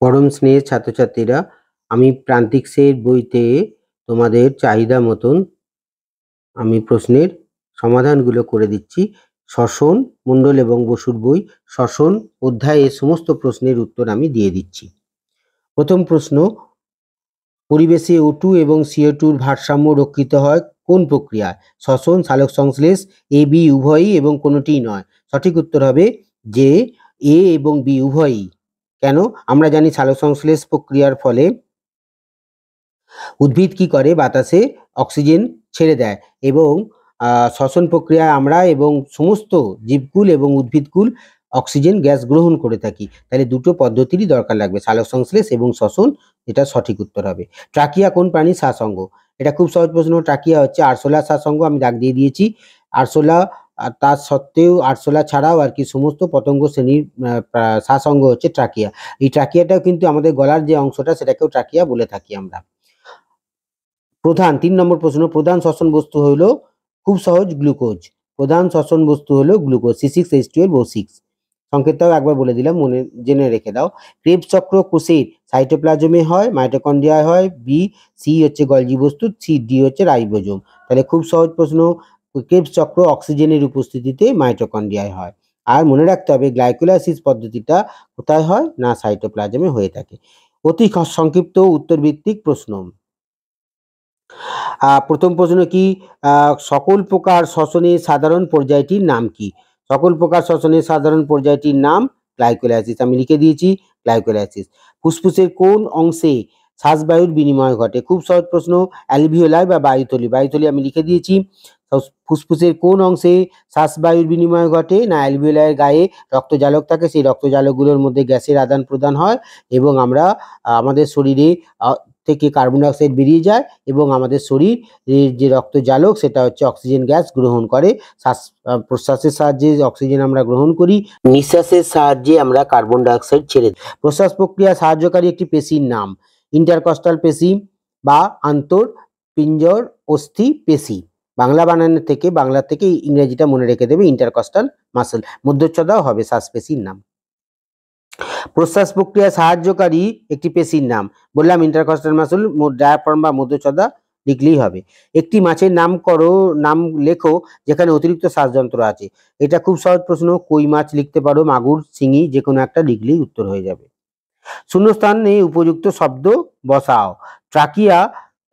পরম স্নেহের ছাত্রছাত্রীরা, আমি প্রান্তিকসের বইতে তোমাদের চাহিদা মতন আমি প্রশ্নের সমাধানগুলো করে দিচ্ছি। শ্বসন মণ্ডল এবং বসুর বই শ্বসন অধ্যায়ে সমস্ত প্রশ্নের উত্তর আমি দিয়ে দিচ্ছি। প্রথম প্রশ্ন, পরিবেশে O2 এবং CO2 ভারসাম্য রক্ষিত হয় কোন প্রক্রিয়ায়? শ্বসন, সালোক সংশ্লেষ, A B উভয়ই এবং কোনোটিই নয়। সঠিক উত্তর হবে যে A এবং B উভয়ই। কেন? আমরা জানি সালোক সংশ্লেষ প্রক্রিয়ার ফলে উদ্ভিদ কি করে, বাতাসে অক্সিজেন ছেড়ে দেয় এবং শ্বসন প্রক্রিয়ায় আমরা এবং সমস্ত জীবকুল এবং উদ্ভিদকুল অক্সিজেন গ্যাস গ্রহণ করে থাকি। তাহলে দুটো পদ্ধতিরই দরকার লাগবে, সালোক সংশ্লেষ এবং শ্বসন। এটা সঠিক উত্তর হবে। ট্রাকিয়া কোন প্রাণীর শ্বাসঅঙ্গ? এটা খুব সহজ প্রশ্ন। ট্রাকিয়া হচ্ছে আরশোলার শ্বাসঅঙ্গ, আমি দাগ দিয়ে দিয়েছি। আরশোলা, তার সত্ত্বেও আরশোলা ছাড়াও আর কি সমস্ত পতঙ্গ শ্রেণীর শ্বাসঅঙ্গ হচ্ছে ট্রাকিয়া। এই ট্রাকিয়াটাও কিন্তু আমাদের গলার যে অংশটা সেটাকেও ট্রাকিয়া বলে থাকি আমরা। প্রধান 3 নম্বর প্রশ্ন, প্রধান শ্বসন বস্তু হলো, খুব সহজ, গ্লুকোজ। প্রধান শ্বসন বস্তু হলো গ্লুকোজ, C6H12O6। সংকেতটাও একবার বলে দিলাম, মনে জেনে রেখে দাও। ক্রেবস চক্র কোষের সাইটোপ্লাজমে হয়, মাইটোকন্ড্রিয়ায় হয়, C হচ্ছে গলজি বস্তু, D হচ্ছে রাইবোজোম। তাহলে খুব সহজ প্রশ্ন, ক্রেবস চক্র অক্সিজেনের উপস্থিতিতে মাইটোকন্ড্রিয়ায় হয়। আর মনে রাখতে হবে গ্লাইকোলাইসিস পদ্ধতিটা কোথায় হয় না, সাইটোপ্লাজমে হয়ে থাকে। অতি সংক্ষিপ্ত উত্তরভিত্তিক প্রশ্ন। প্রথম প্রশ্ন কি, সকল প্রকার শ্বসনের সাধারণ পর্যায়টির নাম কি? সকল প্রকার শ্বসনের সাধারণ পর্যায়টির নাম গ্লাইকোলাইসিস, আমি লিখে দিয়েছি গ্লাইকোলাইসিস। ফুসফুসের কোন অংশে শ্বাসবায়ুর বিনিময় ঘটে? খুব সহজ প্রশ্ন, অ্যালভিওলাই বা বায়ুথলি। বায়ুথলি আমি লিখে দিয়েছি। ফুসফুসের কোন অংশে শ্বাসবায়ুর বিনিময় ঘটে না, অ্যালভিওলাইয়ের গায়ে রক্তজালক থাকে, সেই রক্তজালকগুলোর মধ্যে গ্যাসের আদান প্রদান হয় এবং আমরা আমাদের শরীরে থেকে কার্বন ডাইঅক্সাইড বেরিয়ে যায় এবং আমাদের শরীরের যে রক্তজালক সেটা হচ্ছে অক্সিজেন গ্যাস গ্রহণ করে। শ্বাস প্রশ্বাসের সাহায্যে অক্সিজেন আমরা গ্রহণ করি, নিঃশ্বাসের সাহায্যে আমরা কার্বন ডাইঅক্সাইড ছেড়ে দিই। প্রশ্বাস প্রক্রিয়া সাহায্যকারী একটি পেশির নাম ইন্টারকস্টাল পেশি বা আন্তর পিঞ্জর অস্থি পেশি। বাংলা থেকে ইংরেজিটা মনে রেখে দেবে, ইন্টারকস্টাল মাসল। মধ্যচ্ছদাও হবে শ্বাসপেশির নাম। প্রশ্বাস প্রক্রিয়া সাহায্যকারী একটি পেশির নাম বললাম ইন্টারকস্টাল মাসল, ডায়াফ্রাম বা মধ্যচ্ছদা লিখলেই হবে। একটি মাছের নাম লেখো যেখানে অতিরিক্ত শ্বাসযন্ত্র আছে। এটা খুব সহজ প্রশ্ন, কই মাছ লিখতে পারো, মাগুর, শিঙি, যে কোনো একটা লিখলেই উত্তর হয়ে যাবে। শূন্যস্থানে উপযুক্ত শব্দ বসাও। ট্রাকিয়া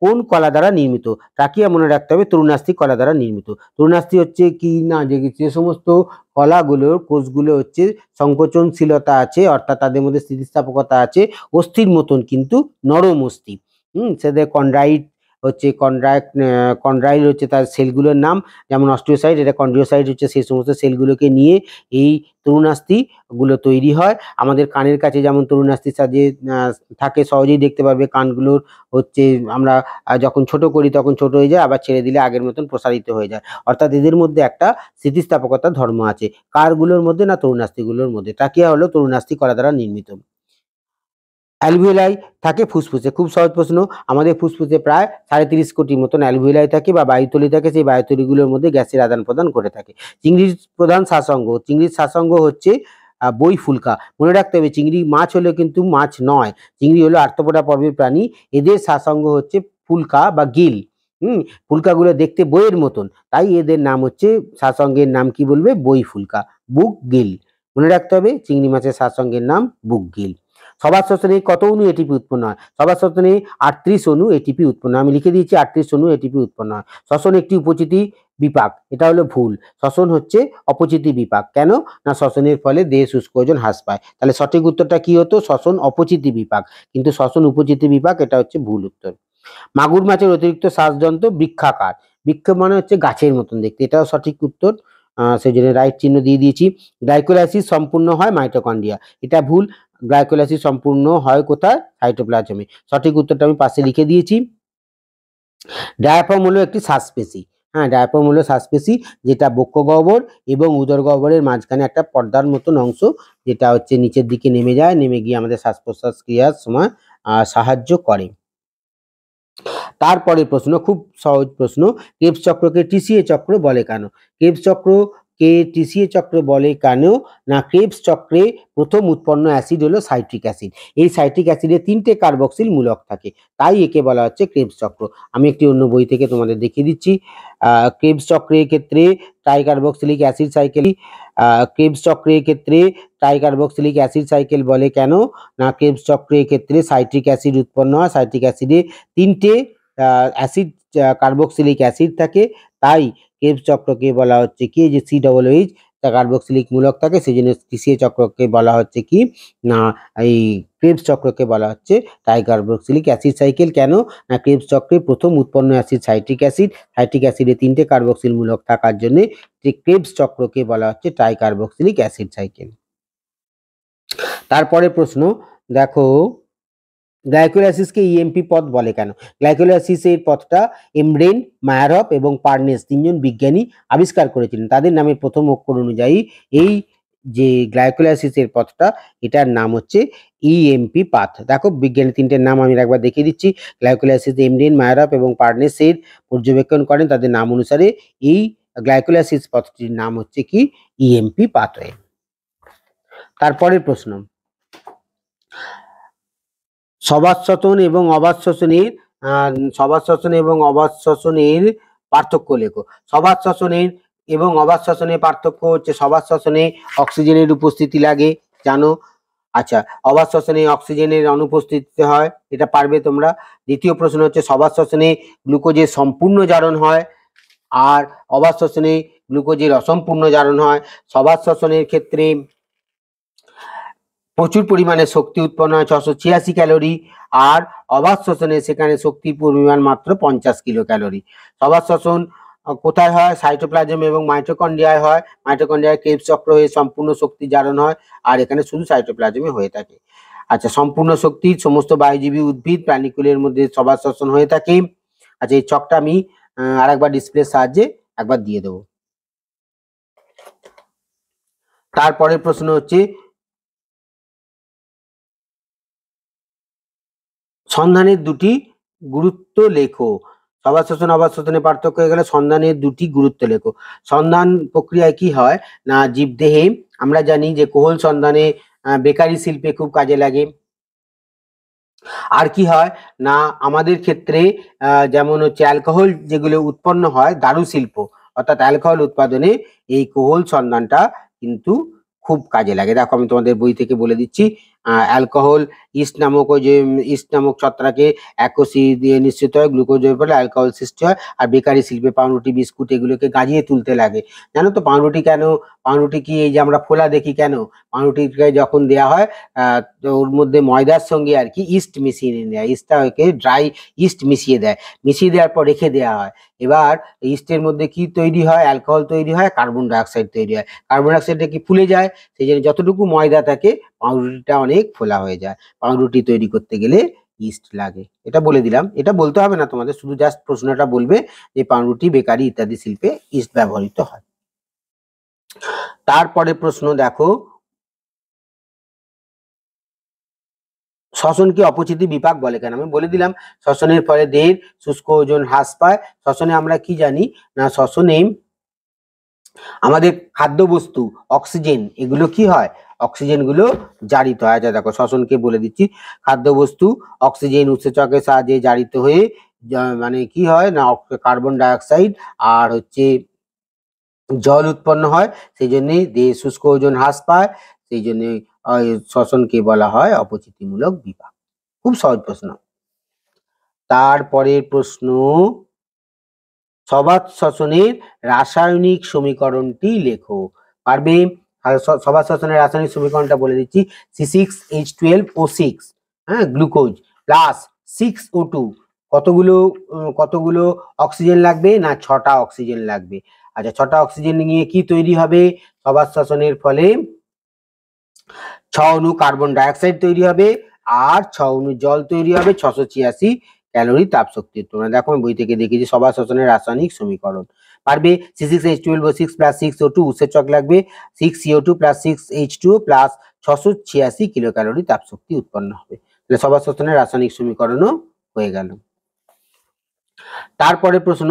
কোন কলা দ্বারা নির্মিত? ট্রাকিয়া মনে রাখতে হবে তরুণাস্থি কলা দ্বারা নির্মিত। তরুণাস্থি হচ্ছে কি না, যে সমস্ত কলাগুলোর কোষগুলো হচ্ছে সংকোচনশীলতা আছে, অর্থাৎ তাদের মধ্যে স্থিতিস্থাপকতা আছে, অস্থির মতন কিন্তু নরম অস্থি। সেদের কন্ড্রাইট হচ্ছে কন্ড্রাইল হচ্ছে তার সেলগুলোর নাম, যেমন অস্টিওসাইট, এটা কন্ড্রিওসাইট হচ্ছে সেই সমস্ত সেলগুলোকে নিয়ে এই তরুণাস্থি গুলো তৈরি হয়। আমাদের কানের কাছে যেমন তরুণাস্থির সাহায্যে থাকে, সহজেই দেখতে পারবে কানগুলোর হচ্ছে আমরা যখন ছোট করি তখন ছোট হয়ে যায়, আবার ছেড়ে দিলে আগের মতন প্রসারিত হয়ে যায়, অর্থাৎ এদের মধ্যে একটা স্থিতিস্থাপকতার ধর্ম আছে। কারগুলোর মধ্যে না, তরুণাস্থিগুলোর মধ্যে। ট্রাকিয়া হলো তরুণাস্থি কলা দ্বারা নির্মিত। অ্যালভিওলাই থাকে ফুসফুসে। খুব সহজ প্রশ্ন, আমাদের ফুসফুসে প্রায় ৩.৫ কোটি মতন অ্যালভিওলাই থাকে বা বায়ুথলি থাকে, সেই বায়ুথলিগুলোর মধ্যে গ্যাসের আদান প্রদান করে থাকে। চিংড়ির প্রধান শ্বাসঅঙ্গ, চিংড়ির শ্বাসঅঙ্গ হচ্ছে বই ফুলকা। মনে রাখতে হবে চিংড়ি মাছ হলে কিন্তু মাছ নয়, চিংড়ি হলো আর্থ্রোপোডা পর্বের প্রাণী, এদের শ্বাসঅঙ্গ হচ্ছে ফুলকা বা গিল। ফুলকাগুলো দেখতে বইয়ের মতন, তাই এদের নাম হচ্ছে, শ্বাসঅঙ্গের নাম কি বলবে, বই ফুলকা, বুক গিল। মনে রাখতে হবে চিংড়ি মাছের শ্বাসঅঙ্গের নাম বুক গিল। সবার শ্বসনে কত অণু এটিপি উৎপন্ন হয়? সবার শ্বসনে 38 অণু এটিপি উৎপন্ন হয়, আমি লিখে দিয়েছি 38 অণু এটিপি উৎপন্ন হয়। শ্বসন একটি উপচিতি বিপাক, এটা হলো ভুল। শ্বসন হচ্ছে অপচিতি বিপাক। কেন না, শ্বসনের ফলে দেহে শুষ্ক ওজন হ্রাস পায়। তাহলে সঠিক উত্তরটা কি হতো, শ্বসন অপচিতি বিপাক, কিন্তু শ্বসন উপচিতি বিপাক, এটা হচ্ছে ভুল উত্তর। মাগুর মাছের অতিরিক্ত শ্বাসযন্ত্র বৃক্ষাকার। বৃক্ষ মানে হচ্ছে গাছের মতন দেখতে, এটাও সঠিক উত্তর, সেই জন্য রাইট চিহ্ন দিয়ে দিয়েছি। গ্লাইকোলাইসিস সম্পূর্ণ হয় মাইটোকন্ড্রিয়া, এটা ভুল। গ্লাইকোলাইসিস সম্পূর্ণ হয় কোথায়, সাইটোপ্লাজমে। সঠিক উত্তরটা আমি পাশে লিখে দিয়েছি। ডায়াফ্রাম হলো একটি শ্বাসপেশি। ডায়াফ্রাম হলো শ্বাসপেশি, যেটা বক্ষ গহ্বর এবং উদর গহ্বরের মাঝখানে একটা পর্দার মতন অংশ, যেটা হচ্ছে নিচের দিকে নেমে যায়, নেমে গিয়ে আমাদের শ্বাস প্রশ্বাস ক্রিয়ার সময় সাহায্য করে। তারপরে প্রশ্ন, খুব সহজ প্রশ্ন, ক্রেবস চক্রকে টিসিএ চক্র বলে কেন? ক্রেবস চক্র কে টিসিএ চক্র বলে কেন? না ক্রেবস চক্রে প্রথম উৎপন্ন অ্যাসিড হলো সাইট্রিক অ্যাসিড। এই সাইট্রিক অ্যাসিডে 3টে কার্বক্সিল মূলক থাকে, তাই একে বলা হচ্ছে ক্রেবস চক্র। আমি একটি অন্য বই থেকে তোমাদের দেখিয়ে দিচ্ছি। ক্রেবস চক্রের ক্ষেত্রে ট্রাইকার্বক্সিলিক অ্যাসিড সাইকেল, ক্রেবস চক্রের ক্ষেত্রে ট্রাইকার্বক্সিলিক অ্যাসিড সাইকেল বলে কেন? না ক্রেবস চক্রের ক্ষেত্রে সাইট্রিক অ্যাসিড উৎপন্ন হয়, সাইট্রিক অ্যাসিডে 3টে অ্যাসিড কার্বক্সিলিক অ্যাসিড থাকে, তাই ক্রেবস চক্রকে বলা হচ্ছে কি, যে COOH কার্বক্সিলিক মূলক থাকে, সেই জন্য টিসিএ চক্রকে বলা হচ্ছে কি, না এই ক্রেবস চক্রকে বলা হচ্ছে ট্রাইকার্বক্সিলিক অ্যাসিড সাইকেল। কেন? না ক্রেবস চক্রে প্রথম উৎপন্ন অ্যাসিড সাইট্রিক অ্যাসিড, সাইট্রিক অ্যাসিডে 3টে কার্বক্সিল মূলক থাকার জন্য ক্রেবস চক্রকে বলা হচ্ছে ট্রাইকার্বক্সিলিক অ্যাসিড সাইকেল। তারপরে প্রশ্ন দেখো, গ্লাইকোলাইসিসকে ইএমপি পথ বলে কেন? গ্লাইকোলাইসিসের পথটা এমব্রেন, মায়ারভ এবং পার্নেস 3জন বিজ্ঞানী আবিষ্কার করেছিলেন। তাদের নামের প্রথম অক্ষর অনুযায়ী এই যে গ্লাইকোলাইসিসের পথটা, এটার নাম হচ্ছে ইএমপি পাথ। দেখো বিজ্ঞানী 3টের নাম আমি একবার দেখিয়ে দিচ্ছি। গ্লাইকোলাইসিস এমব্রেন, মায়ারভ এবং পার্নেসের পর্যবেক্ষণ করেন, তাদের নাম অনুসারে এই গ্লাইকোলাইসিস পথটির নাম হচ্ছে কি, ইএমপি পাথওয়ে। তারপরের প্রশ্ন, সবাত শ্বসন এবং অবাত শ্বসনের পার্থক্য লেখো। সবাত শ্বসনের এবং অবাত শ্বসনের পার্থক্য হচ্ছে, সবাত শ্বসনে অক্সিজেনের উপস্থিতি লাগে, জানো। আচ্ছা, অবাত শ্বসনে অক্সিজেনের অনুপস্থিতি হয়, এটা পারবে তোমরা। দ্বিতীয় প্রশ্ন হচ্ছে, সবাত শ্বসনে গ্লুকোজের সম্পূর্ণ জারণ হয়, আর অবাত শ্বসনে গ্লুকোজের অসম্পূর্ণ জারণ হয়। সবাত শ্বসনের ক্ষেত্রে প্রচুর পরিমাণে শক্তি উৎপন্ন হয়, 686 ক্যালোরি, আর অবাত শ্বসনে সেখানে শক্তির পরিমাণ মাত্র 50 কিলো ক্যালোরি। সবাত শ্বসন কোথায় হয়? সাইটোপ্লাজম এবং মাইটোকন্ড্রিয়ায় হয়। মাইটোকন্ড্রিয়ায় ক্রেবস চক্র হয়ে সম্পূর্ণ শক্তি জারণ হয়, আর এখানে শুধু সাইটোপ্লাজমে হয়ে থাকে। আচ্ছা, সম্পূর্ণ শক্তির সমস্ত বায়ুজীবী উদ্ভিদ প্রাণীকুলের মধ্যে সবাত শ্বসন হয়ে থাকে। আচ্ছা, এই ছকটা আমি আরেকবার ডিসপ্লের সাহায্যে একবার দিয়ে দেবো। তারপরের প্রশ্ন হচ্ছে, সন্ধানের দুটি গুরুত্ব লেখো। সবাত শ্বসন অবাত শ্বসনের পার্থক্য হয়ে গেল, সন্ধানের দুটি গুরুত্ব লেখো। সন্ধান প্রক্রিয়ায় কি হয় না, জীবদেহে আমরা জানি যে কোহল সন্ধানে বেকারি শিল্পে খুব কাজে লাগে। আর কি হয় না, আমাদের ক্ষেত্রে যেমন হচ্ছে অ্যালকোহল যেগুলো উৎপন্ন হয় দারু শিল্প, অর্থাৎ অ্যালকোহল উৎপাদনে এই কোহল সন্ধানটা কিন্তু খুব কাজে লাগে। দেখো আমি তোমাদের বই থেকে বলে দিচ্ছি। অ্যালকোহল ইস্ট নামক, ওই যে ইস্ট নামক ছত্রাকে একসি দিয়ে নিশ্চিত হয়, গ্লুকোজ হয়ে পড়লে অ্যালকোহল সৃষ্টি হয়, আর বেকারি শিল্পে পাউরুটি বিস্কুট এগুলোকে গাজিয়ে তুলতে লাগে। জানো তো পাউরুটি কেন, পাউরুটি কি এই যে আমরা ফোলা দেখি কেন, পাউরুটিকে যখন দেওয়া হয় তো ওর মধ্যে ময়দার সঙ্গে আর কি ইস্ট মিশিয়ে নেয়, ইস্টটাকে ড্রাই ইস্ট মিশিয়ে দেয়, মিশিয়ে দেওয়ার পর রেখে দেওয়া হয়। এবার ইস্টের মধ্যে কি তৈরি হয়, অ্যালকোহল তৈরি হয়, কার্বন ডাইঅক্সাইড তৈরি হয়। কার্বন ডাইঅক্সাইডটা কি ফুলে যায়, সেই জন্য যতটুকু ময়দা থাকে পাউরুটিটা অনেক ফোলা হয়ে যায়। পাউরুটি তৈরি করতে গেলে ইস্ট লাগে, এটা বলে দিলাম। এটা বলতে হবে না তোমাদের, শুধু জাস্ট প্রশ্নটা বলবে যে পাউরুটি, বেকারি ইত্যাদি শিল্পে ইস্ট ব্যবহৃত হয়। তারপরে প্রশ্ন দেখো, শ্বসনকে অপচিতি বিপাক বলে কেন? আমি বলে দিলাম, শ্বসনের ফলে দেহের শুষ্ক ওজন হ্রাস পায়। শ্বসনে আমরা কি জানি না, শ্বসনে আমাদের খাদ্যবস্তু, অক্সিজেন, এগুলো কি হয়, অক্সিজেন গুলো জারিত হয়। আচ্ছা দেখো, শ্বসনকে বলে দিচ্ছি, খাদ্যবস্তু অক্সিজেন উৎসেচকের সাহায্যে জারিত হয়ে মানে কি হয় না, কার্বন ডাইঅক্সাইড আর হচ্ছে জল উৎপন্ন হয়, সেই জন্যই দেহের শুষ্ক ওজন হ্রাস পায়, সেই জন্য শ্বসনকে বলা হয় অপচিতিমূলক বিপাক। খুব সহজ প্রশ্ন। তারপরের প্রশ্ন, সবাত শ্বসনের রাসায়নিক সমীকরণটি লেখো। পারবে? সবাত শ্বসনের রাসায়নিক সমীকরণটা বলে দিচ্ছি, C6H12O6, হ্যাঁ, গ্লুকোজ প্লাস 6O2, কতগুলো অক্সিজেন লাগবে না, 6টা অক্সিজেন লাগবে। আচ্ছা, 6টা অক্সিজেন নিয়ে কি তৈরি হবে, সবাত শ্বসনের ফলে 6 অণু কার্বন ডাইঅক্সাইড তৈরি হবে, আর 6 অণু জল তৈরি হবে, 686 ক্যালোরি তাপ শক্তি। তোমরা দেখো আমি বই থেকে দেখেছি সবাত শ্বসনের রাসায়নিক সমীকরণ। পারবে? C6H12O6 প্লাস 6O2 উৎসেচক লাগবে, 6CO2 plus 6H2O plus 686 kilo calorie তাপ শক্তি উৎপন্ন হবে। তাহলে সবাত শ্বসনের রাসায়নিক সমীকরণও হয়ে গেল। তারপরে প্রশ্ন,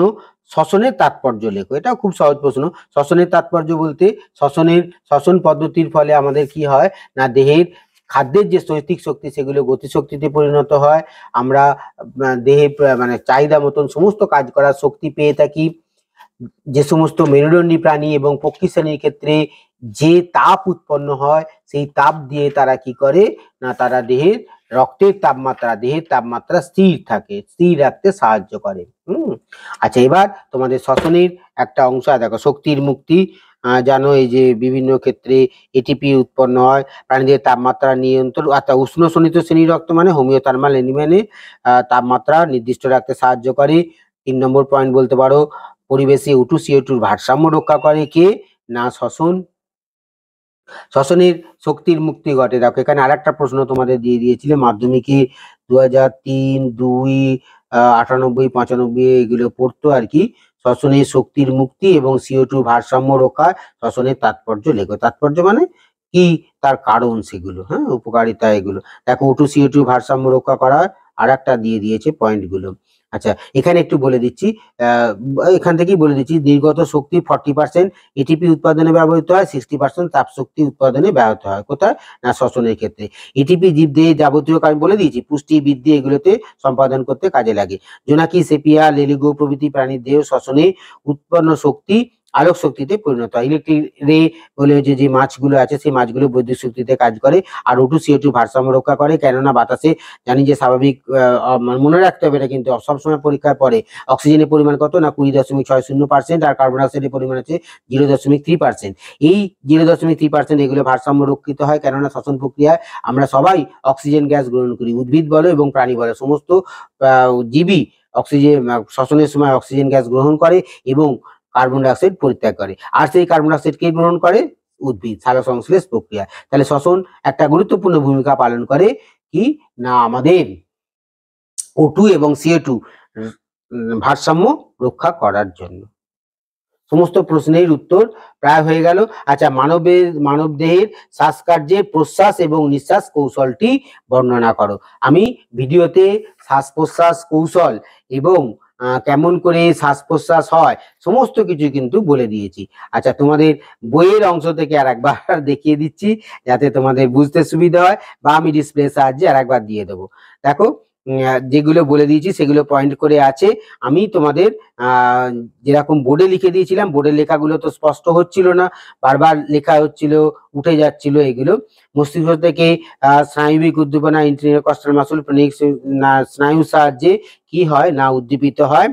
শ্বসনের তাৎপর্য লেখো। এটাও খুব সহজ প্রশ্ন। শ্বসনের তাৎপর্য বলতে শ্বসন পদ্ধতির ফলে আমাদের কি হয় না, দেহের খাদ্যের যে নৈতিক শক্তি সেগুলো গতিশক্তিতে পরিণত হয়। আমরা দেহে মানে চাহিদা মতন সমস্ত কাজ করার শক্তি পেয়ে থাকি। যে সমস্ত মেরুদণ্ডী প্রাণী এবং পক্ষী শ্রেণীর ক্ষেত্রে যে তাপ উৎপন্ন হয় সেই তাপ দিয়ে তারা কি করে না, তারা দেহের তাপমাত্রা স্থির রাখতে সাহায্য করে। আচ্ছা, এবার তোমাদের শ্বসনের একটা অংশ দেখো, শক্তির মুক্তি। জানো এই যে বিভিন্ন ক্ষেত্রে এটিপি উৎপন্ন হয়, প্রাণীদের তাপমাত্রা নিয়ন্ত্রণ, অর্থাৎ উষ্ণ শোণিত শ্রেণীর রক্ত মানে হোমিওথার্মাল অ্যানিমেনে তাপমাত্রা নির্দিষ্ট রাখতে সাহায্য করে। 3 নম্বর পয়েন্ট বলতে পারো, পরিবেশে O2 CO2 ভারসাম্য রক্ষা করে কে না, শ্বসন। শ্বসনের শক্তির মুক্তি ঘটে। দেখো এখানে আরেকটা প্রশ্ন তোমাদের দিয়ে দিয়েছিলে মাধ্যমিকে 2003, 2, 98, 95 এগুলো পড়তো আর কি। শ্বসনের শক্তির মুক্তি এবং CO2 ভারসাম্য রক্ষা, শ্বসনের তাৎপর্য লেখো। তাৎপর্য মানে কি, তার কারণ সেগুলো, হ্যাঁ, উপকারিতা এগুলো। দেখো O2 CO2 ভারসাম্য রক্ষা করা আর একটা দিয়ে দিয়েছে পয়েন্টগুলো। আচ্ছা, এখানে একটু বলে দিচ্ছি, এখান থেকেই বলে দিচ্ছি, নির্গত শক্তি 40% এটিপি উৎপাদনে ব্যবহৃত হয়, 60% তাপ শক্তি উৎপাদনে ব্যবহৃত হয়। কোথায় না, শ্বসনের ক্ষেত্রে। এটিপি জীবদেহে যাবতীয় কাজ বলে দিয়েছি, পুষ্টি বৃদ্ধি এগুলোতে সম্পাদন করতে কাজে লাগে। জোনাকি, সেপিয়া, লেলিগো প্রভৃতি প্রাণীর দেহ শ্বসনে উৎপন্ন শক্তি আলোক শক্তিতে পরিণত হয়। ইলেকট্রিক রে বলে যে মাছগুলো আছে সেই মাছগুলো বৈদ্যুতিক শক্তিতে কাজ করে। আর O2 CO2 ভারসাম্য রক্ষা করে, কেননা বাতাসে জানি যে স্বাভাবিক, মনে রাখতে হবে এটা কিন্তু সবসময় পরীক্ষায় পড়ে, অক্সিজেনের পরিমাণ কত না 20.60%, আর কার্বন ডাইঅক্সাইডের পরিমাণ আছে 0.3%। এই 0.3% এগুলো ভারসাম্য রক্ষিত হয়, কেননা শ্বসন প্রক্রিয়ায় আমরা সবাই অক্সিজেন গ্যাস গ্রহণ করি, উদ্ভিদ বলো এবং প্রাণী বলো, সমস্ত জীবই অক্সিজেন শ্বসনের সময় অক্সিজেন গ্যাস গ্রহণ করে এবং কার্বন ডাইঅক্সাইড পরিত্যাগ করে। আর সেই কার্বন ডাইঅক্সাইড কে গ্রহণ করে, উদ্ভিদ, সালোকসংশ্লেষ প্রক্রিয়া। তাহলে শ্বসন একটা গুরুত্বপূর্ণ ভূমিকা পালন করে কি না, আমাদের O2 এবং CO2 ভারসাম্য রক্ষা করার জন্য। সমস্ত প্রশ্নের উত্তর প্রায় হয়ে গেল। আচ্ছা, মানব দেহের শ্বাসকার্যের প্রশ্বাস এবং নিঃশ্বাস কৌশলটি বর্ণনা করো। আমি ভিডিওতে শ্বাস প্রশ্বাস কৌশল এবং কেমন করে শ্বাস প্রশ্বাস হয় সমস্ত কিছু কিন্তু বলে দিয়েছি। আচ্ছা, তোমাদের বইয়ের অংশ থেকে আর একবার দেখিয়ে দিচ্ছি যাতে তোমাদের বুঝতে সুবিধা হয়, বা আমি ডিসপ্লের সাহায্যে আর একবার দিয়ে দেবো। দেখো যেগুলো বলে দিয়েছি সেগুলো পয়েন্ট করে আছে। আমি তোমাদের যেরকম বোর্ডে লিখে দিয়েছিলাম, বোর্ডের লেখাগুলো তো স্পষ্ট হচ্ছিল না, বারবার লেখা হচ্ছিল, উঠে যাচ্ছিল এগুলো। মস্তিষ্ক থেকে স্নায়বিক উদ্দীপনা ইন্টারকস্টাল মাসল স্নায়ুর সাহায্যে কি হয় না, উদ্দীপিত হয়।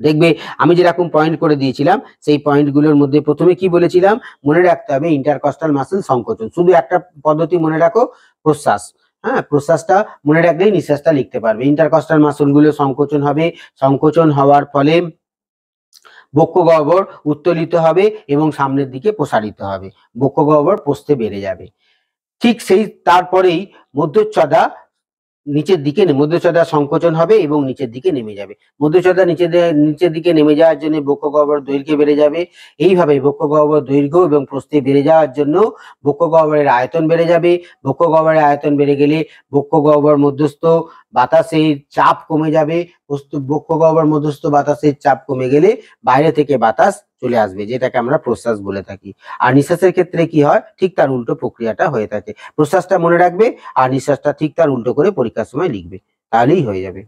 দেখবে আমি যেরকম পয়েন্ট করে দিয়েছিলাম সেই পয়েন্টগুলোর মধ্যে প্রথমে কি বলেছিলাম, মনে রাখতে হবে ইন্টারকস্টাল মাসল সংকোচন। শুধু একটা পদ্ধতি মনে রাখো, প্রশ্বাস। হ্যাঁ, প্রশ্বাসটা মনে রাখলেই নিঃশ্বাসটা লিখতে পারবে। ইন্টারকস্টাল মাসলগুলো সংকোচন হবে, সংকোচন হওয়ার ফলে বক্ষ গহ্বর উত্তোলিত হবে এবং সামনের দিকে প্রসারিত হবে, বক্ষ গহ্বর প্রস্থে বেড়ে যাবে। ঠিক সেই তারপরেই মধ্যচ্ছদা মধ্যচ্ছদা সংকোচন হবে এবং নিচের দিকে নেমে যাবে। মধ্যচ্ছদা নিচের দিকে নেমে যাওয়ার জন্য বক্ষ গহ্বর দৈর্ঘ্যে বেড়ে যাবে। এইভাবে বক্ষ গহ্বর দৈর্ঘ্য এবং প্রস্থে বেড়ে যাওয়ার জন্য বক্ষ গহ্বরের আয়তন বেড়ে যাবে। বক্ষ গহ্বরের আয়তন বেড়ে গেলে বক্ষ গহ্বর মধ্যস্থ বাতাসের চাপ কমে যাবে। বক্ষ গহ্বর মধ্যস্থ বাতাসের চাপ কমে গেলে বাইরে থেকে বাতাস চলে আসবে, যেটাকে আমরা প্রশ্বাস বলে থাকি। আর নিঃশ্বাসের ক্ষেত্রে কি হয়, ঠিক তার উল্টো প্রক্রিয়াটা হয়ে থাকে। প্রশ্বাসটা মনে রাখবে আর নিঃশ্বাসটা ঠিক তার উল্টো করে পরীক্ষার সময় লিখবে, তাহলেই হয়ে যাবে।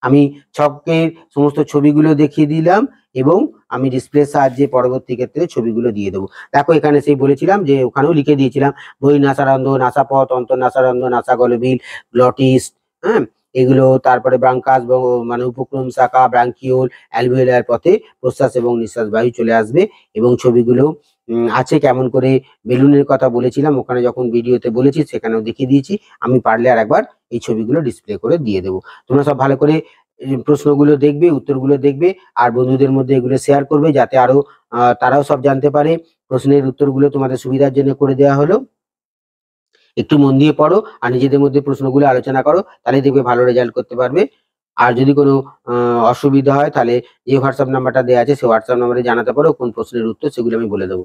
আমি ছকের সমস্ত ছবিগুলো দেখিয়ে দিলাম এবং আমি ডিসপ্লের সাহায্যে পরবর্তী ক্ষেত্রে ছবিগুলো দিয়ে দেবো। দেখো এখানে সেই বলেছিলাম যে ওখানেও লিখে দিয়েছিলাম, বহির্নাসারন্ধ্র, নাসাপথ, অন্তর্নাসারন্ধ্র, নাসাগলবিল, গ্লটিস, হ্যাঁ, এগুলো, তারপরে ব্রাঙ্কাস মানে উপক্রম শাখা, ব্রাঙ্কিওল, অ্যালভিওলার পথে প্রশ্বাস এবং নিঃশ্বাস বায়ু চলে আসবে। এবং ছবিগুলো আছে, কেমন করে বেলুনের কথা বলেছিলাম ওখানে যখন ভিডিওতে বলেছি সেখানেও দেখিয়ে দিয়েছি। আমি পারলে আর একবার এই ছবিগুলো ডিসপ্লে করে দিয়ে দেবো। তোমরা সব ভালো করে প্রশ্নগুলো দেখবে, উত্তরগুলো দেখবে আর বন্ধুদের মধ্যে এগুলো শেয়ার করবে যাতে আরো তারাও সব জানতে পারে। প্রশ্নের উত্তরগুলো তোমাদের সুবিধার জন্য করে দেওয়া হলো। একটু মন দিয়ে পড়ো আর নিজেদের মধ্যে প্রশ্নগুলো আলোচনা করো, তাহলে দেখবে ভালো রেজাল্ট করতে পারবে। আর যদি কোনো অসুবিধা হয় তাহলে যে হোয়াটসঅ্যাপ নাম্বারটা দেওয়া আছে সেই হোয়াটসঅ্যাপ নাম্বারে জানাতে পারো, কোন প্রশ্নের উত্তর সেগুলো আমি বলে দেবো।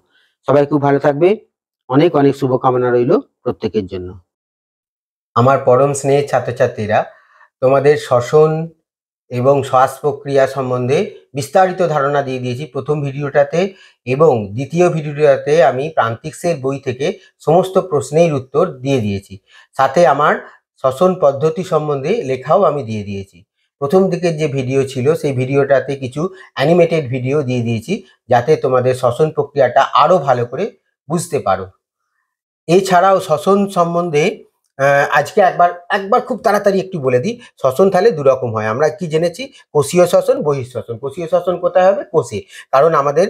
সবাই খুব ভালো থাকবে, অনেক অনেক শুভকামনা রইল প্রত্যেকের জন্য। আমার পরম স্নেহের ছাত্রছাত্রীরা, তোমাদের শ্বসন এবং শ্বাস প্রক্রিয়া সম্বন্ধে বিস্তারিত ধারণা দিয়ে দিয়েছি প্রথম ভিডিওটাতে, এবং দ্বিতীয় ভিডিওটাতে আমি প্রান্তিকসের বই থেকে সমস্ত প্রশ্নের উত্তর দিয়ে দিয়েছি। সাথে আমার শ্বসন পদ্ধতি সম্বন্ধে লেখাও আমি দিয়ে দিয়েছি। প্রথম দিকের যে ভিডিও ছিল সেই ভিডিওটাতে কিছু অ্যানিমেটেড ভিডিও দিয়ে দিয়েছি, যাতে তোমাদের শ্বসন প্রক্রিয়াটা আরও ভালো করে বুঝতে পারো। এছাড়াও শ্বসন সম্বন্ধে আজকে একবার একবার খুব তাড়াতাড়ি একটু বলে দিই। শ্বসন তাহলে দুরকম হয়, আমরা কি জেনেছি? কোষীয় শ্বসন, বহিঃশ্বসন। কোষীয় শ্বসন কোথায় হবে? কোষে, কারণ আমাদের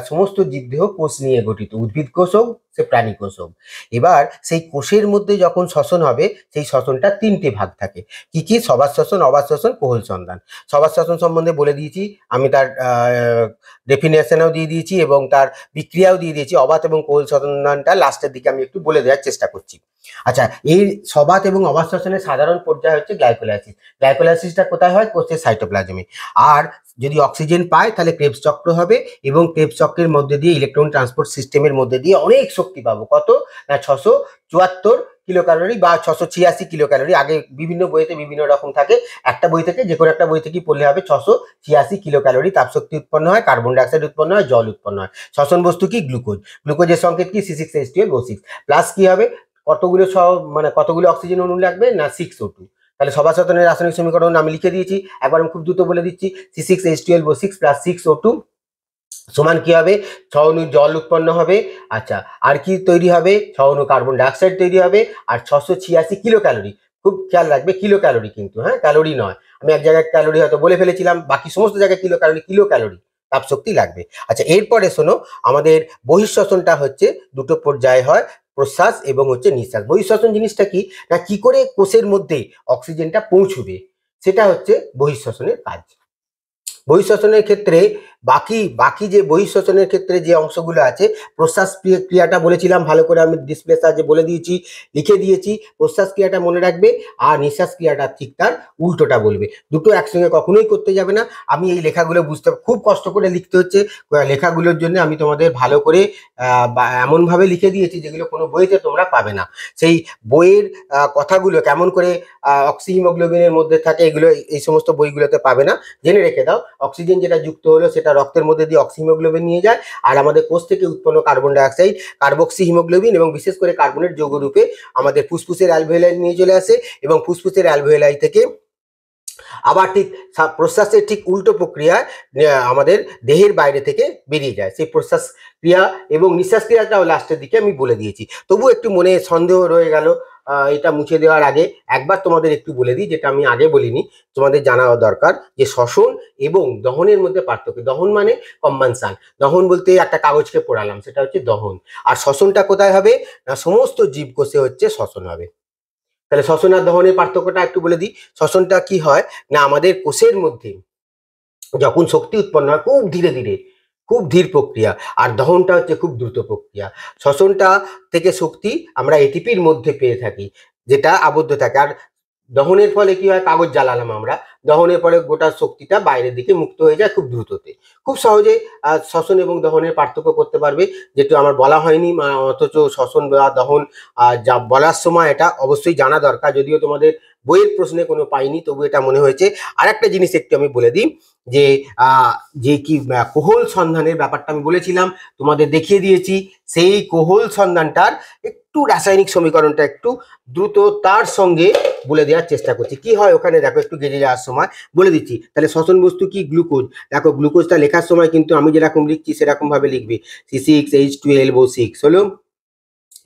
সমস্ত জীবদেহ কোষ নিয়ে গঠিত, উদ্ভিদ কোষ হোক সে প্রাণী কোষ হোক। এবার সেই কোষের মধ্যে যখন শ্বসন হবে, সেই শ্বসনটা তিনটে ভাগ থাকে। কি কি? সবাত শ্বসন, অবাত শ্বসন, কোহল সন্ধান। সবাত শ্বসন সম্বন্ধে বলে দিয়েছি আমি, তার ডেফিনেশনও দিয়ে দিয়েছি এবং তার বিক্রিয়াও দিয়ে দিয়েছি। অবাত এবং কোহল সন্ধানটা লাস্টের দিকে আমি একটু বলে দেওয়ার চেষ্টা করছি। আচ্ছা, এই সবাত এবং অবাত শ্বসনের সাধারণ পর্যায় হচ্ছে গ্লাইকোলাইসিস। গ্লাইকোলাইসিসটা কোথায় হয়? কোষের সাইটোপ্লাজমে। আর যদি অক্সিজেন পায় তাহলে ক্রেবস চক্র হবে, এবং ক্রেবস চক্রের মধ্যে দিয়ে ইলেকট্রন ট্রান্সপোর্ট সিস্টেমের মধ্যে দিয়ে অনেক শক্তি পাবো। কত না? 674 কিলো ক্যালোরি বা 686 কিলো ক্যালোরি। আগে বিভিন্ন বইতে বিভিন্ন রকম থাকে, একটা বই থেকে যে কোনো একটা বই থেকেই পড়লে হবে। 686 কিলো ক্যালোরি তাপশক্তি উৎপন্ন হয়, কার্বন ডাইঅক্সাইড উৎপন্ন হয়, জল উৎপন্ন হয়। শ্বসন বস্তু কি? গ্লুকোজ। গ্লুকোজের সংকেত কি? C6H12O6 প্লাস কি হবে? কতগুলো মানে কতগুলো অক্সিজেন অণু লাগবে না? 6O2। তাহলে সবাত শ্বসনের রাসায়নিক সমীকরণ আমি লিখে দিয়েছি, একবার আমি খুব দ্রুত বলে দিচ্ছি। C6H12O6 প্লাস 6O2 সমান কি হবে? 6 অণু জল উৎপন্ন হবে। আচ্ছা, আর কি তৈরি হবে? 6 অণু কার্বন ডাইঅক্সাইড তৈরি হবে, আর 686 কিলো ক্যালোরি। খুব খেয়াল রাখবে, কিলো ক্যালোরি কিন্তু, হ্যাঁ, ক্যালোরি নয়। আমি এক জায়গায় ক্যালোরি হয়তো বলে ফেলেছিলাম, বাকি সমস্ত জায়গায় কিলো ক্যালোরি। কিলো ক্যালোরি তাপশক্তি লাগবে। আচ্ছা, এরপরে শোনো, আমাদের বহিঃশ্বসনটা হচ্ছে দুটো পর্যায়ে হয়, প্রশ্বাস এবং হচ্ছে নিঃশ্বাস। বহিঃশ্বসন জিনিসটা কি না? কি করে কোষের মধ্যে অক্সিজেনটা পৌঁছবে, সেটা হচ্ছে বহিঃশ্বসনের কাজ। বহিঃশ্বসনের ক্ষেত্রে বাকি যে বহিঃশ্বসনের ক্ষেত্রে যে অংশগুলো আছে, প্রশ্বাস ক্রিয়াটা বলেছিলাম, ভালো করে আমি ডিসপ্লে সাহায্যে বলে দিয়েছি, লিখে দিয়েছি। প্রশ্বাস ক্রিয়াটা মনে রাখবে, আর নিঃশ্বাস ক্রিয়াটা ঠিক তার উল্টোটা বলবে। দুটো একসঙ্গে কখনোই করতে যাবে না। আমি এই লেখাগুলো বুঝতে খুব কষ্ট করে লিখতে হচ্ছে, লেখাগুলোর জন্য আমি তোমাদের ভালো করে এমনভাবে লিখে দিয়েছি যেগুলো কোনো বইতে তোমরা পাবে না। সেই বইয়ের কথাগুলো কেমন করে অক্সিহিমোগ্লোবিনের মধ্যে থাকে, এগুলো এই সমস্ত বইগুলোতে পাবে না। জেনে রেখে দাও, অক্সিজেন যেটা যুক্ত হলো সেটা রক্তের মধ্যে দিয়ে অক্সিহিমোগ্লোবিন নিয়ে যায়, আর আমাদের কোষ থেকে উৎপন্ন কার্বন ডাইঅক্সাইড কার্বক্সি হিমোগ্লোবিন এবং বিশেষ করে কার্বনের যৌগ রূপে আমাদের ফুসফুসের অ্যালভিওলাই নিয়ে চলে আসে, এবং ফুসফুসের অ্যালভিওলাই থেকে আবার ঠিক প্রশ্বাসের ঠিক উল্টো প্রক্রিয়ায় আমাদের দেহের বাইরে থেকে বেরিয়ে যায়। সেই প্রশ্বাস ক্রিয়া এবং নিঃশ্বাস ক্রিয়াটাও লাস্টের দিকে আমি বলে দিয়েছি। তবু একটু মনে সন্দেহ রয়ে গেল, এটা মুছে দেওয়ার আগে একবার তোমাদের একটু বলে দিই, যেটা আমি আগে বলিনি, তোমাদের জানা দরকার, যে শ্বসন এবং দহনের মধ্যে পার্থক্য। দহন মানে কম্বানশন। দহন বলতে একটা কাগজকে পোড়ালাম, সেটা হচ্ছে দহন। আর শ্বসনটা কোথায় হবে না? সমস্ত জীবকোষে হচ্ছে শ্বসন হবে। তাহলে শ্বসন আর দহনের পার্থক্যটা একটু বলে দিই। শ্বসনটা কি হয় না? আমাদের কোষের মধ্যে যখন শক্তি উৎপন্ন হয় খুব ধীরে ধীরে, খুব ধীর প্রক্রিয়া, আর দহনটা হচ্ছে খুব দ্রুত প্রক্রিয়া। শ্বসনটা থেকে শক্তি আমরা এটিপির মধ্যে পেয়ে থাকি, যেটা আবদ্ধ থাকে। আর দহনের ফলে কি হয়? কাগজ জ্বালালাম আমরা, দহনের পরে গোটা শক্তিটা বাইরের দিকে মুক্ত হয়ে যায় খুব দ্রুততে। খুব সহজে শ্বসন এবং দহনের পার্থক্য করতে পারবে, যেটা আমার বলা হয়নি, অথচ শ্বসন বা দহন যা বলার সময় এটা অবশ্যই জানা দরকার। যদিও তোমাদের বইয়ের প্রশ্নে কোনো পাইনি, তবু এটা মনে হয়েছে। আর একটা জিনিস একটু আমি বলে দিই, যে কি কোহল সন্ধানের ব্যাপারটা আমি বলেছিলাম, তোমাদের দেখিয়ে দিয়েছি। সেই কোহল সন্ধানটার একটু রাসায়নিক সমীকরণটা একটু দ্রুত তার সঙ্গে বলে দেওয়ার চেষ্টা করছি। কি হয় ওখানে দেখো, একটু গেজে যাওয়ার সময় বলে দিচ্ছি। তাহলে শ্বসন বস্তু কি? গ্লুকোজ। দেখো, গ্লুকোজটা লেখার সময় কিন্তু আমি যেরকম লিখছি সেরকম ভাবে লিখবে। C6H12O6 হলো,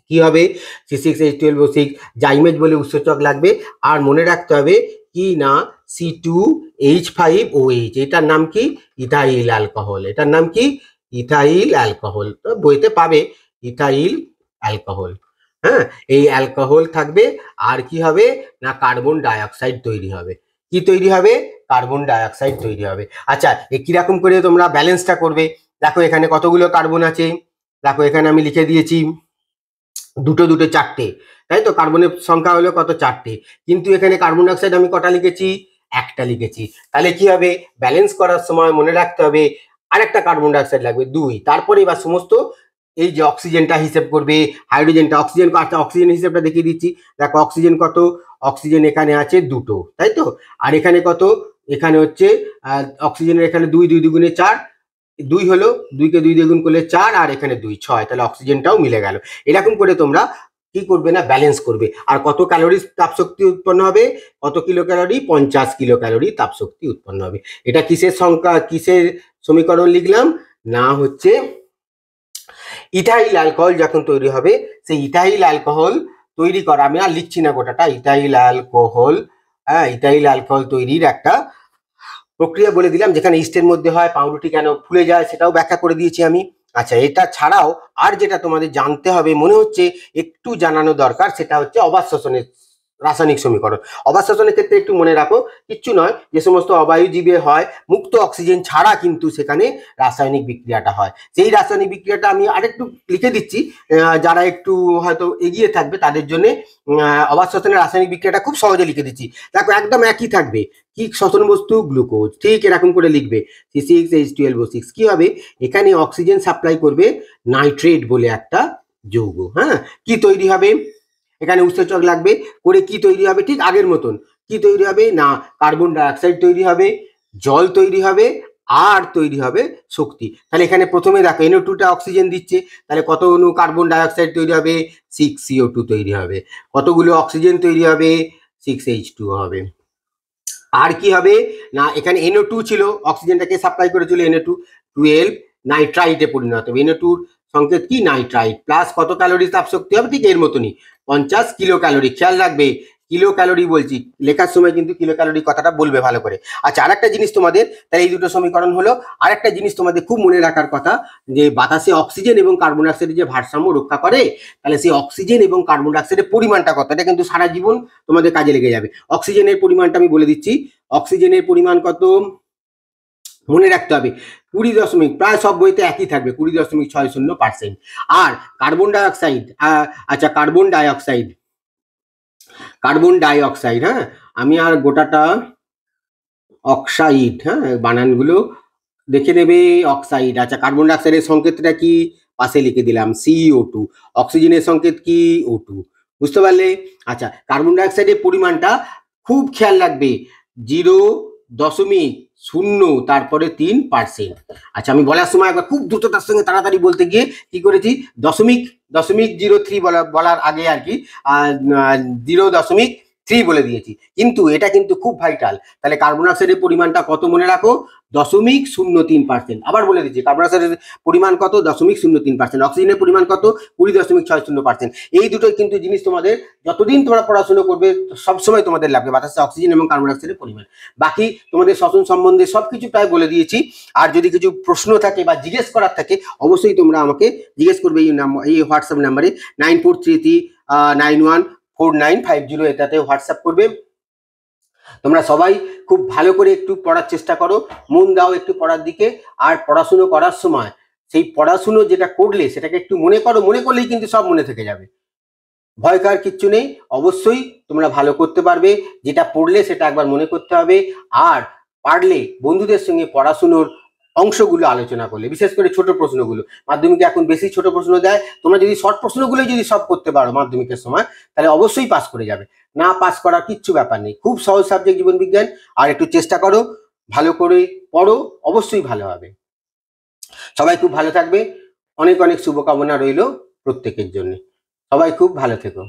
কি হবে? C6H12O6 জাইমেজ বলে উৎসেচক লাগবে। আর মনে রাখতে হবে কি না, C2H5OH, এটার নাম কি? Ethyl alcohol. এটার নাম কি? Ethyl alcohol. তো বইতে পাবে ইথাইল অ্যালকোহল। হ্যাঁ, এই অ্যালকোহল থাকবে। আর কি হবে না? কার্বন ডাইঅক্সাইড তৈরি হবে। কি তৈরি হবে? কার্বন ডাইঅক্সাইড তৈরি হবে। আচ্ছা, কিরকম করে তোমরা ব্যালেন্সটা করবে? দেখো এখানে কতগুলো কার্বন আছে, দেখো এখানে আমি লিখে দিয়েছি দুটো দুটো চারটে, তাই তো? কার্বনের সংখ্যা হলো কত? চারটে। কিন্তু এখানে কার্বন ডাইঅক্সাইড আমি কটা লিখেছি? একটা লিখেছি। তাহলে কি হবে? ব্যালেন্স করার সময় মনে রাখতে হবে আরেকটা কার্বন ডাইঅক্সাইড লাগবে, 2। তারপরে এবার সমস্ত এই যে অক্সিজেনটা হিসেব করবে, হাইড্রোজেনটা, অক্সিজেন হিসেবটা দেখিয়ে দিচ্ছি। দেখো অক্সিজেন কত? অক্সিজেন এখানে আছে দুটো, তাই তো? আর এখানে কত? এখানে হচ্ছে অক্সিজেনের এখানে 2 2 দুগুণে 4, 2 হলো, 2 কে 2 দিয়ে গুণ করলে 4, আর এখানে 2 6, তাহলে অক্সিজেনটাও মিলে গেল। এরকম করে তোমরা কি করবে না, ব্যালেন্স করবে। আর কত ক্যালোরি তাপশক্তি উৎপন্ন হবে, কত কিলো ক্যালোরি, 50 কিলো ক্যালোরি তাপশক্তি উৎপন্ন হবে। এটা কিসের সংখ্যা, কিসের সমীকরণ লিখলাম না, হচ্ছে ইথাইল অ্যালকোহল যখন তৈরি হবে, সেই ইথাইল অ্যালকোহল তৈরি করা, আমি আর লিখছি না গোটাটা, ইথাইল অ্যালকোহল, হ্যাঁ, ইথাইল অ্যালকোহল তৈরির একটা প্রক্রিয়া বলে দিলাম। যেখানে ইস্টের মধ্যে হয়, পাউরুটি কেন ফুলে যায় সেটাও ব্যাখ্যা করে দিয়েছি আমি। আচ্ছা, এটা ছাড়াও আর যেটা তোমাদের জানতে হবে মনে হচ্ছে একটু জানানো দরকার, সেটা হচ্ছে অবাত শ্বসনের রাসায়নিক সমীকরণ। অবাত শ্বসনের ক্ষেত্রে একটু মনে রাখো, কিচ্ছু নয়, যে সমস্ত অবায়ু জীবে হয় মুক্ত অক্সিজেন ছাড়া কিন্তু সেখানে রাসায়নিক বিক্রিয়াটা হয়। সেই রাসায়নিক বিক্রিয়াটা আমি আরেকটু লিখে দিচ্ছি, যারা একটু হয়তো এগিয়ে থাকবে তাদের জন্য। অবাত শ্বসনের রাসায়নিক বিক্রিয়াটা খুব সহজে লিখে দিচ্ছি, দেখো একদম একই থাকবে। কি শ্বসন বস্তু, গ্লুকোজ, ঠিক এরকম করে লিখবে C6H12O6। কি হবে, এখানে অক্সিজেন সাপ্লাই করবে নাইট্রেট বলে একটা যৌগ। হ্যাঁ, কি তৈরি হবে, এখানে উৎসেচক লাগবে, করে কি তৈরি হবে, ঠিক আগের মতন। কি তৈরি হবে না, কার্বন ডাইঅক্সাইড তৈরি হবে, জল তৈরি হবে, আর তৈরি হবে শক্তি। তাহলে এখানে প্রথমে দেখো NO2টা অক্সিজেন দিচ্ছে, তাহলে কত অণু কার্বন ডাইঅক্সাইড তৈরি হবে, 6CO2 তৈরি হবে। কতগুলো অক্সিজেন তৈরি হবে, 6H2 হবে। আর কি হবে না, এখানে NO2 ছিল, অক্সিজেনটাকে সাপ্লাই করেছিল NO2, 12 নাইট্রাইটে পরিণত হবে। NO2 সংকেত কি, নাইট্রাইট। প্লাস কত ক্যালোরি তাপশক্তি হবে, ঠিক এর মতনই 50 কিলো ক্যালোরি। খেয়াল রাখবে কিলো ক্যালোরি বলছি, লেখার সময় কিন্তু কিলো ক্যালোরি কথাটা বলবে ভালো করে। আচ্ছা, আরেকটা জিনিস তোমাদের, তাহলে এই দুটো সমীকরণ হলো। আরেকটা জিনিস তোমাদের খুব মনে রাখার কথা, যে বাতাসে অক্সিজেন এবং কার্বন ডাইঅক্সাইডের যে ভারসাম্য রক্ষা করে, তাহলে সেই অক্সিজেন এবং কার্বন ডাইঅক্সাইডের পরিমাণটা কত, এটা কিন্তু সারা জীবন তোমাদের কাজে লেগে যাবে। অক্সিজেনের পরিমাণটা আমি বলে দিচ্ছি, অক্সিজেনের পরিমাণ কত মনে রাখতে হবে, 20 প্রায় সব বইতে একই থাকবে, 20.60%। আর কার্বন ডাইঅক্সাইড, আচ্ছা কার্বন ডাইঅক্সাইড, হ্যাঁ, আমি আর গোটাটা অক্সাইড, হ্যাঁ, বানানগুলো দেখে নেবে। অক্সাইড, আচ্ছা, কার্বন ডাইঅক্সাইডের সংকেতটা কি, পাশে লিখে দিলাম CO2। অক্সিজেনের সংকেত কি, O2। বুঝতে পারলে? আচ্ছা, কার্বন ডাইঅক্সাইডের পরিমাণটা খুব খেয়াল রাখবে, 0.0 তারপরে 3%। আচ্ছা, আমি বলার সময় একবার খুব দ্রুততার সঙ্গে তাড়াতাড়ি বলতে গিয়ে কি করেছি, দশমিক 03 বলার আগে আর কি 0.3 বলে দিয়েছি, কিন্তু এটা কিন্তু খুব ভাইটাল। তাহলে কার্বন ডাইঅক্সাইডের পরিমাণটা কত মনে রাখো, 0.03%। আবার বলে দিচ্ছি, কার্বন ডাইঅক্সাইডের পরিমাণ কত, 0.03%। অক্সিজেনের পরিমাণ কত, 20.60%। এই দুটোই কিন্তু জিনিস তোমাদের যতদিন তোমরা পড়াশোনা করবে সবসময় তোমাদের লাগবে, বাতাসে অক্সিজেন এবং কার্বন ডাইঅক্সাইডের পরিমাণ। বাকি তোমাদের শ্বসন সম্বন্ধে সবকিছু প্রায় বলে দিয়েছি। আর যদি কিছু প্রশ্ন থাকে বা জিজ্ঞেস করার থাকে, অবশ্যই তোমরা আমাকে জিজ্ঞেস করবে এই হোয়াটসঅ্যাপ নাম্বারে 9433914950, এটাতে হোয়াটসঅ্যাপ করবে। তোমরা সবাই খুব ভালো করে একটু পড়ার চেষ্টা করো, মন দাও একটু পড়ার দিকে। আর পড়াশুনো করার সময় সেই পড়াশুনো যেটা করলে সেটাকে একটু মনে করো, মনে করলেই কিন্তু সব মনে থেকে যাবে। ভয় কার কিচ্ছু নেই, অবশ্যই তোমরা ভালো করতে পারবে। যেটা পড়লে সেটা একবার মনে করতে হবে। আর পারলে বন্ধুদের সঙ্গে পড়াশুনোর অংশগুলো আলোচনা করলে, বিশেষ করে ছোট প্রশ্নগুলো, মাধ্যমিকে এখন বেশি ছোট প্রশ্ন দেয়, তোমরা যদি শর্ট প্রশ্নগুলো যদি সব করতে পারো মাধ্যমিকের সময়, তাহলে অবশ্যই পাস করে যাবে। না পাস করার কিচ্ছু ব্যাপার নেই, খুব সহজ সাবজেক্ট জীবন বিজ্ঞান। আর একটু চেষ্টা করো, ভালো করে পড়ো, অবশ্যই ভালো হবে। সবাই খুব ভালো থাকবে, অনেক অনেক শুভকামনা রইল প্রত্যেকের জন্য। সবাই খুব ভালো থেকো।